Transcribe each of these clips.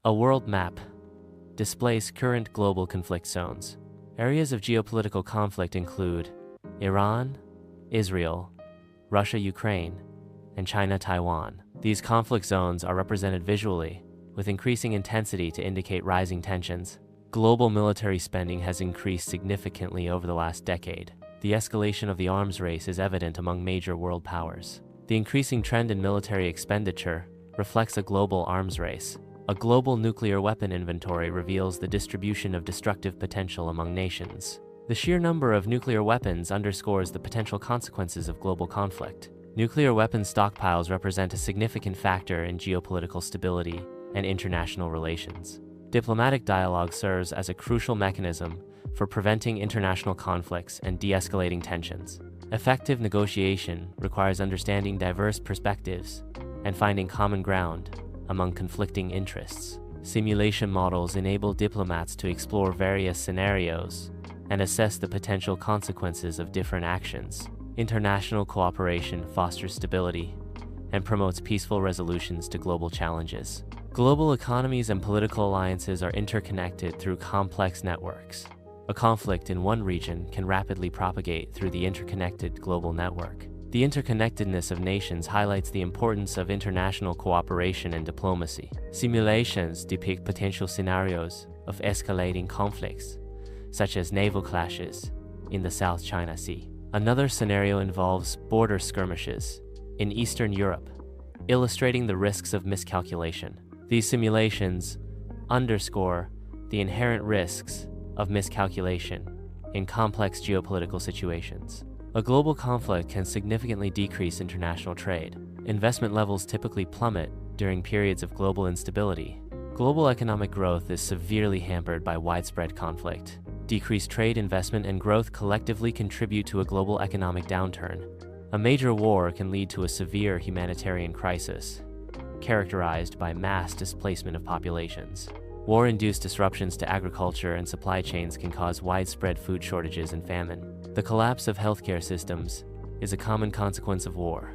A world map displays current global conflict zones. Areas of geopolitical conflict include Iran, Israel, Russia-Ukraine, and China-Taiwan. These conflict zones are represented visually, with increasing intensity to indicate rising tensions. Global military spending has increased significantly over the last decade. The escalation of the arms race is evident among major world powers. The increasing trend in military expenditure reflects a global arms race. A global nuclear weapon inventory reveals the distribution of destructive potential among nations. The sheer number of nuclear weapons underscores the potential consequences of global conflict. Nuclear weapons stockpiles represent a significant factor in geopolitical stability and international relations. Diplomatic dialogue serves as a crucial mechanism for preventing international conflicts and de-escalating tensions. Effective negotiation requires understanding diverse perspectives and finding common ground among conflicting interests. Simulation models enable diplomats to explore various scenarios and assess the potential consequences of different actions. International cooperation fosters stability and promotes peaceful resolutions to global challenges. Global economies and political alliances are interconnected through complex networks. A conflict in one region can rapidly propagate through the interconnected global network. The interconnectedness of nations highlights the importance of international cooperation and diplomacy. Simulations depict potential scenarios of escalating conflicts, such as naval clashes in the South China Sea. Another scenario involves border skirmishes in Eastern Europe, illustrating the risks of miscalculation. These simulations underscore the inherent risks of miscalculation in complex geopolitical situations. A global conflict can significantly decrease international trade. Investment levels typically plummet during periods of global instability. Global economic growth is severely hampered by widespread conflict. Decreased trade, investment, and growth collectively contribute to a global economic downturn. A major war can lead to a severe humanitarian crisis, characterized by mass displacement of populations. War-induced disruptions to agriculture and supply chains can cause widespread food shortages and famine. The collapse of healthcare systems is a common consequence of war,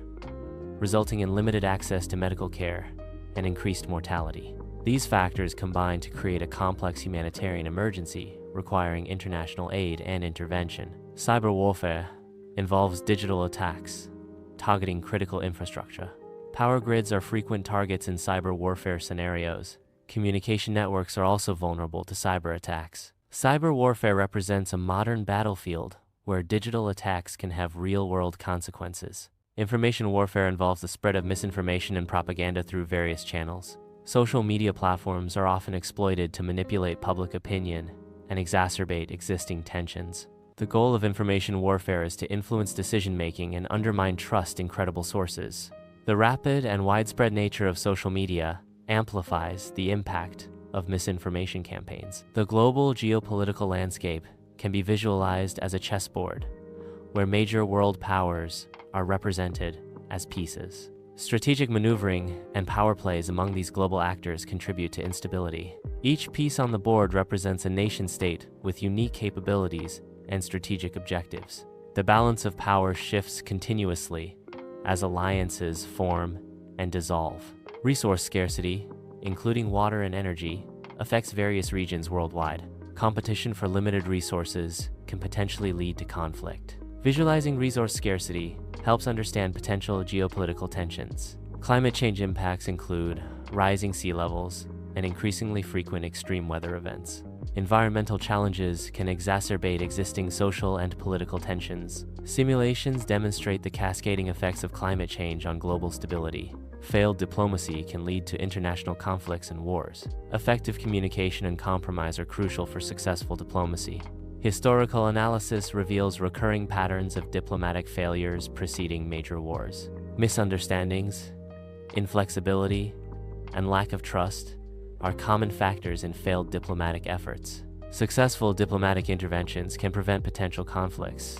resulting in limited access to medical care and increased mortality. These factors combine to create a complex humanitarian emergency requiring international aid and intervention. Cyber warfare involves digital attacks targeting critical infrastructure. Power grids are frequent targets in cyber warfare scenarios. Communication networks are also vulnerable to cyber attacks. Cyber warfare represents a modern battlefield where digital attacks can have real-world consequences. Information warfare involves the spread of misinformation and propaganda through various channels. Social media platforms are often exploited to manipulate public opinion and exacerbate existing tensions. The goal of information warfare is to influence decision-making and undermine trust in credible sources. The rapid and widespread nature of social media amplifies the impact of misinformation campaigns. The global geopolitical landscape can be visualized as a chessboard, where major world powers are represented as pieces. Strategic maneuvering and power plays among these global actors contribute to instability. Each piece on the board represents a nation-state with unique capabilities and strategic objectives. The balance of power shifts continuously as alliances form and dissolve. Resource scarcity, including water and energy, affects various regions worldwide. Competition for limited resources can potentially lead to conflict. Visualizing resource scarcity helps understand potential geopolitical tensions. Climate change impacts include rising sea levels and increasingly frequent extreme weather events. Environmental challenges can exacerbate existing social and political tensions. Simulations demonstrate the cascading effects of climate change on global stability. Failed diplomacy can lead to international conflicts and wars. Effective communication and compromise are crucial for successful diplomacy. Historical analysis reveals recurring patterns of diplomatic failures preceding major wars. Misunderstandings, inflexibility, and lack of trust are common factors in failed diplomatic efforts. Successful diplomatic interventions can prevent potential conflicts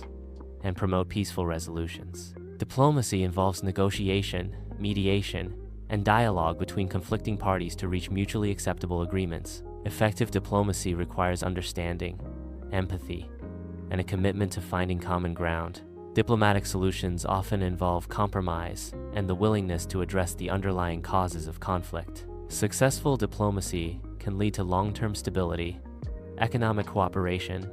and promote peaceful resolutions. Diplomacy involves negotiation, mediation, and dialogue between conflicting parties to reach mutually acceptable agreements. Effective diplomacy requires understanding, empathy, and a commitment to finding common ground. Diplomatic solutions often involve compromise and the willingness to address the underlying causes of conflict. Successful diplomacy can lead to long-term stability, economic cooperation,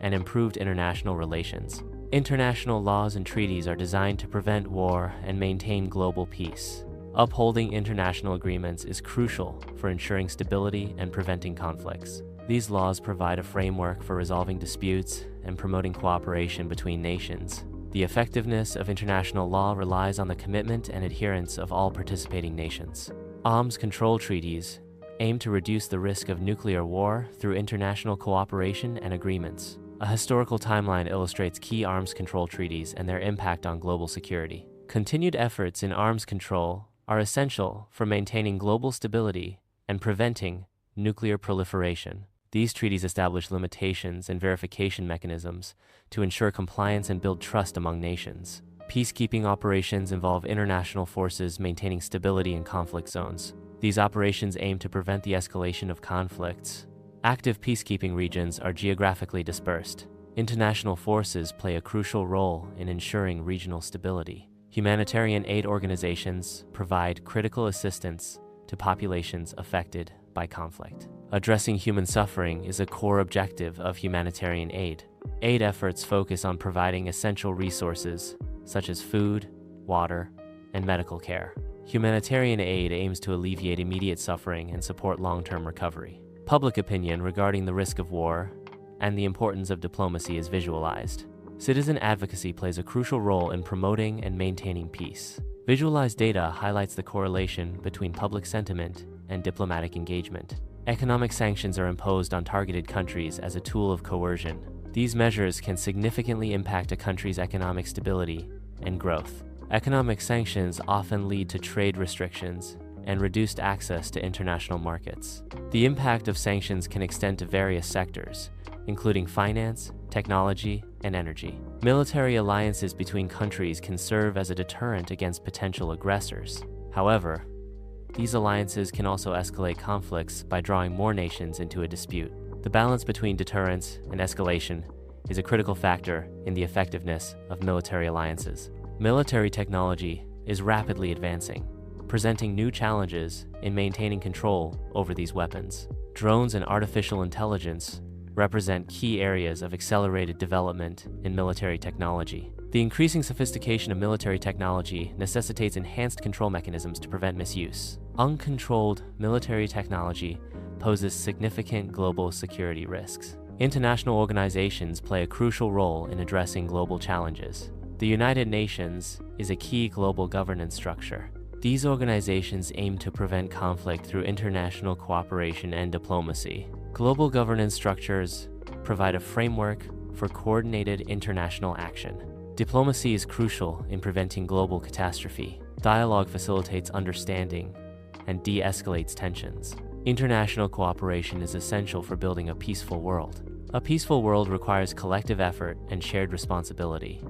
and improved international relations. International laws and treaties are designed to prevent war and maintain global peace. Upholding international agreements is crucial for ensuring stability and preventing conflicts. These laws provide a framework for resolving disputes and promoting cooperation between nations. The effectiveness of international law relies on the commitment and adherence of all participating nations. Arms control treaties aim to reduce the risk of nuclear war through international cooperation and agreements. A historical timeline illustrates key arms control treaties and their impact on global security. Continued efforts in arms control are essential for maintaining global stability and preventing nuclear proliferation. These treaties establish limitations and verification mechanisms to ensure compliance and build trust among nations. Peacekeeping operations involve international forces maintaining stability in conflict zones. These operations aim to prevent the escalation of conflicts. Active peacekeeping regions are geographically dispersed. International forces play a crucial role in ensuring regional stability. Humanitarian aid organizations provide critical assistance to populations affected by conflict. Addressing human suffering is a core objective of humanitarian aid. Aid efforts focus on providing essential resources such as food, water, and medical care. Humanitarian aid aims to alleviate immediate suffering and support long-term recovery. Public opinion regarding the risk of war and the importance of diplomacy is visualized. Citizen advocacy plays a crucial role in promoting and maintaining peace. Visualized data highlights the correlation between public sentiment and diplomatic engagement. Economic sanctions are imposed on targeted countries as a tool of coercion. These measures can significantly impact a country's economic stability and growth. Economic sanctions often lead to trade restrictions and reduced access to international markets. The impact of sanctions can extend to various sectors, including finance, technology, and energy. Military alliances between countries can serve as a deterrent against potential aggressors. However, these alliances can also escalate conflicts by drawing more nations into a dispute. The balance between deterrence and escalation is a critical factor in the effectiveness of military alliances. Military technology is rapidly advancing, presenting new challenges in maintaining control over these weapons. Drones and artificial intelligence represent key areas of accelerated development in military technology. The increasing sophistication of military technology necessitates enhanced control mechanisms to prevent misuse. Uncontrolled military technology poses significant global security risks. International organizations play a crucial role in addressing global challenges. The United Nations is a key global governance structure. These organizations aim to prevent conflict through international cooperation and diplomacy. Global governance structures provide a framework for coordinated international action. Diplomacy is crucial in preventing global catastrophe. Dialogue facilitates understanding and de-escalates tensions. International cooperation is essential for building a peaceful world. A peaceful world requires collective effort and shared responsibility.